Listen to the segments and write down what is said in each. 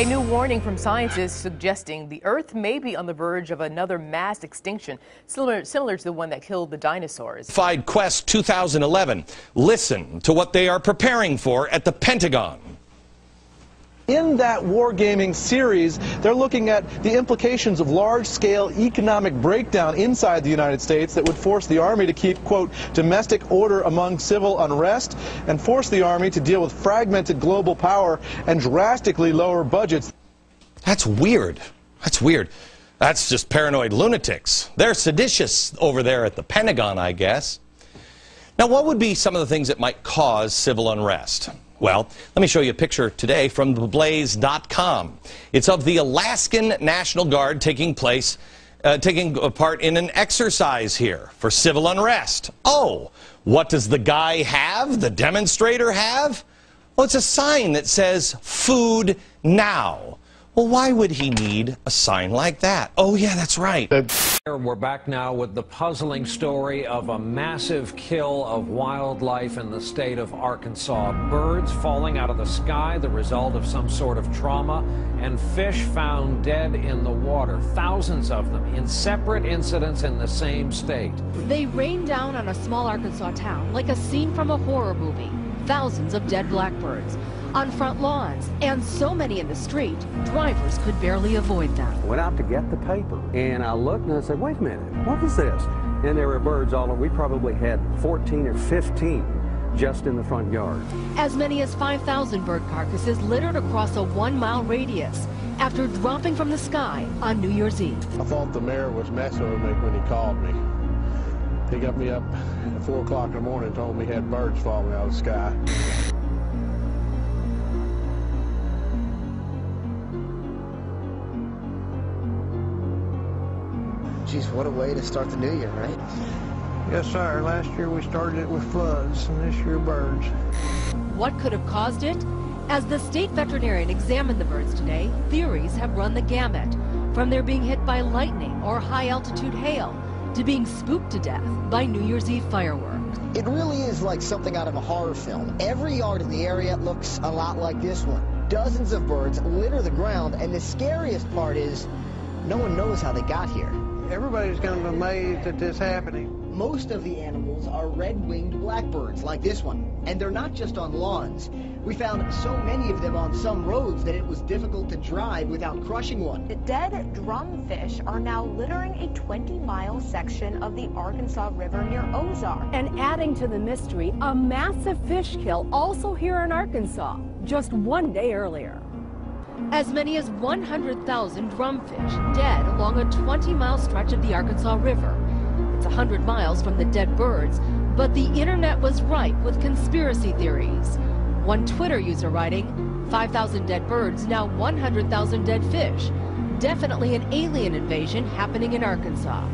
A new warning from scientists suggesting the Earth may be on the verge of another mass extinction, similar to the one that killed the dinosaurs. Quest 2011. Listen to what they are preparing for at the Pentagon. In that wargaming series, they're looking at the implications of large-scale economic breakdown inside the United States that would force the Army to keep, quote, domestic order among civil unrest and force the Army to deal with fragmented global power and drastically lower budgets. That's weird. That's weird. That's just paranoid lunatics. They're seditious over there at the Pentagon, I guess. Now, what would be some of the things that might cause civil unrest? Well, let me show you a picture today from theblaze.com. It's of the Alaskan National Guard taking part in an exercise here for civil unrest. Oh, what does the guy have, the demonstrator have? Well, it's a sign that says, "Food now." Well, why would he need a sign like that? Oh, yeah, that's right. We're back now with the puzzling story of a massive kill of wildlife in the state of Arkansas. Birds falling out of the sky, the result of some sort of trauma, and fish found dead in the water, thousands of them, in separate incidents in the same state. They rained down on a small Arkansas town like a scene from a horror movie. Thousands of dead blackbirds on front lawns, and so many in the street, drivers could barely avoid them. I went out to get the paper, and I looked and I said, wait a minute, what is this? And there were birds all over. We probably had 14 or 15 just in the front yard. As many as 5,000 bird carcasses littered across a 1-mile radius after dropping from the sky on New Year's Eve. I thought the mayor was messing with me when he called me. He got me up at 4 o'clock in the morning and told me he had birds falling out of the sky. Geez, what a way to start the new year, right? Yes, sir. Last year we started it with floods, and this year birds. What could have caused it? As the state veterinarian examined the birds today, theories have run the gamut. From their being hit by lightning or high-altitude hail, to being spooked to death by New Year's Eve fireworks. It really is like something out of a horror film. Every yard in the area looks a lot like this one. Dozens of birds litter the ground, and the scariest part is no one knows how they got here. Everybody's kind of amazed at this happening. Most of the animals are red-winged blackbirds like this one, and they're not just on lawns. We found so many of them on some roads that it was difficult to drive without crushing one. The dead drumfish are now littering a 20-mile section of the Arkansas River near Ozark. And adding to the mystery, a massive fish kill also here in Arkansas, just one day earlier. As many as 100,000 drumfish dead along a 20-mile stretch of the Arkansas River. It's 100 miles from the dead birds, but the internet was ripe with conspiracy theories. One Twitter user writing, 5,000 dead birds, now 100,000 dead fish. Definitely an alien invasion happening in Arkansas.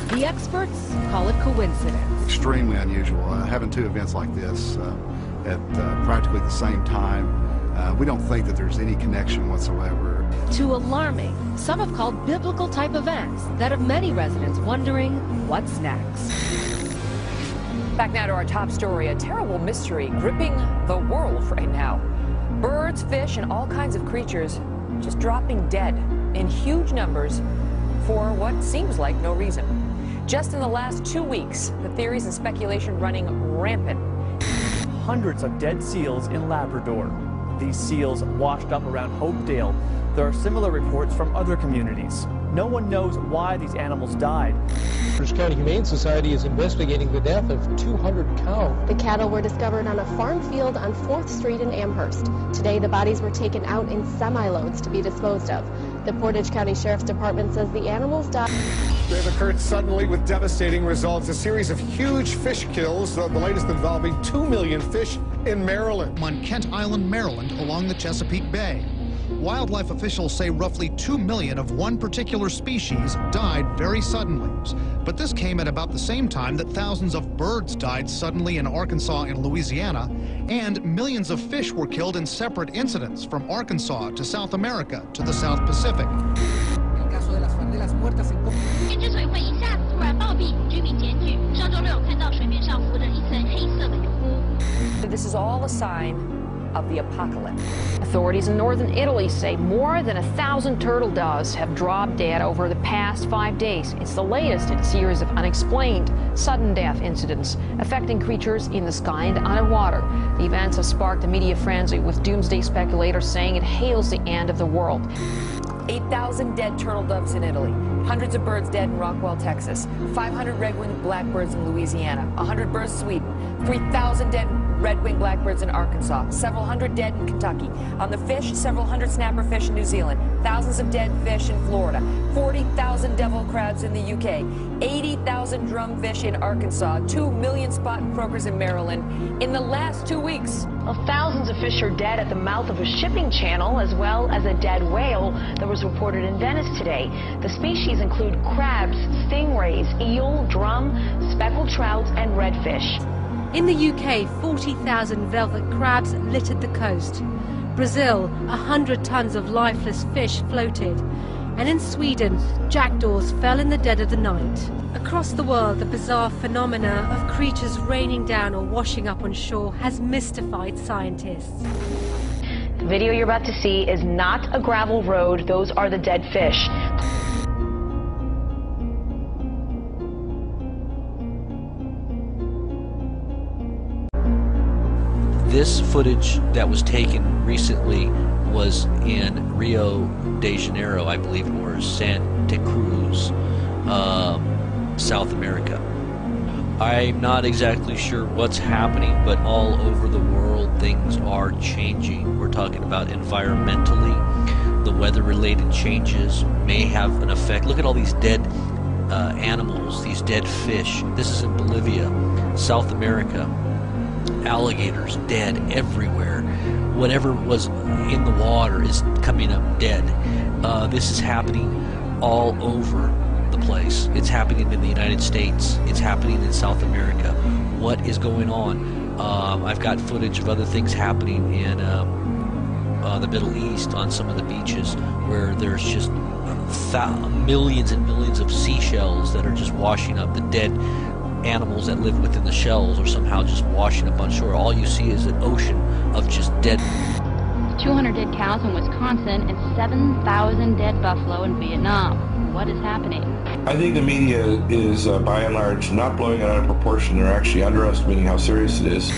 The experts call it coincidence. Extremely unusual. Having two events like this at practically the same time. We don't think that there's any connection whatsoever. Too alarming. Some have called biblical type events that have many residents wondering what's next. Back now to our top story, a terrible mystery gripping the world right now. Birds, fish, and all kinds of creatures just dropping dead in huge numbers for what seems like no reason. Just in the last 2 weeks, the theories and speculation running rampant. Hundreds of dead seals in Labrador. These seals washed up around Hopedale. There are similar reports from other communities. No one knows why these animals died. British County Humane Society is investigating the death of 200 cows. The cattle were discovered on a farm field on 4th Street in Amherst. Today, the bodies were taken out in semi-loads to be disposed of. The Portage County Sheriff's Department says the animals died. They've occurred suddenly with devastating results. A series of huge fish kills, the latest involving 2 million fish in Maryland. On Kent Island, Maryland, along the Chesapeake Bay. Wildlife officials say roughly 2 million of one particular species died very suddenly. But this came at about the same time that thousands of birds died suddenly in Arkansas and Louisiana, and millions of fish were killed in separate incidents from Arkansas to South America to the South Pacific. This is all a sign of the apocalypse. A Authorities in northern Italy say more than 1,000 turtle doves have dropped dead over the past 5 days. It's the latest in a series of unexplained sudden death incidents affecting creatures in the sky and underwater. The events have sparked a media frenzy, with doomsday speculators saying it hails the end of the world. 8,000 dead turtle doves in Italy, hundreds of birds dead in Rockwell, Texas, 500 red-winged blackbirds in Louisiana, 100 birds in Sweden, 3,000 dead red-winged blackbirds in Arkansas, several hundred dead in Kentucky. On the fish, several hundred snapperfish in New Zealand, thousands of dead fish in Florida, 40,000 devil crabs in the UK, 80,000 drumfish in Arkansas, 2 million spotted croakers in Maryland in the last 2 weeks. Well, thousands of fish are dead at the mouth of a shipping channel, as well as a dead whale that was reported in Venice today. The species include crabs, stingrays, eel, drum, speckled trouts, and redfish. In the UK, 40,000 velvet crabs littered the coast. Brazil, 100 tons of lifeless fish floated. And in Sweden, jackdaws fell in the dead of the night. Across the world, the bizarre phenomena of creatures raining down or washing up on shore has mystified scientists. The video you're about to see is not a gravel road. Those are the dead fish. This footage that was taken recently was in Rio de Janeiro, I believe, or Santa Cruz, South America. I'm not exactly sure what's happening, but all over the world things are changing. We're talking about environmentally, the weather-related changes may have an effect. Look at all these dead animals, these dead fish. This is in Bolivia, South America. Alligators dead everywhere. Whatever was in the water is coming up dead. This is happening all over the place. It's happening in the United States. It's happening in South America. What is going on? I've got footage of other things happening in the Middle East on some of the beaches where there's just millions and millions of seashells that are just washing up. The dead animals that live within the shells are somehow just washing up on shore. All you see is an ocean of just dead. 200 dead cows in Wisconsin and 7,000 dead buffalo in Vietnam. What is happening? I think the media is, by and large, not blowing it out of proportion. They're actually underestimating how serious it is.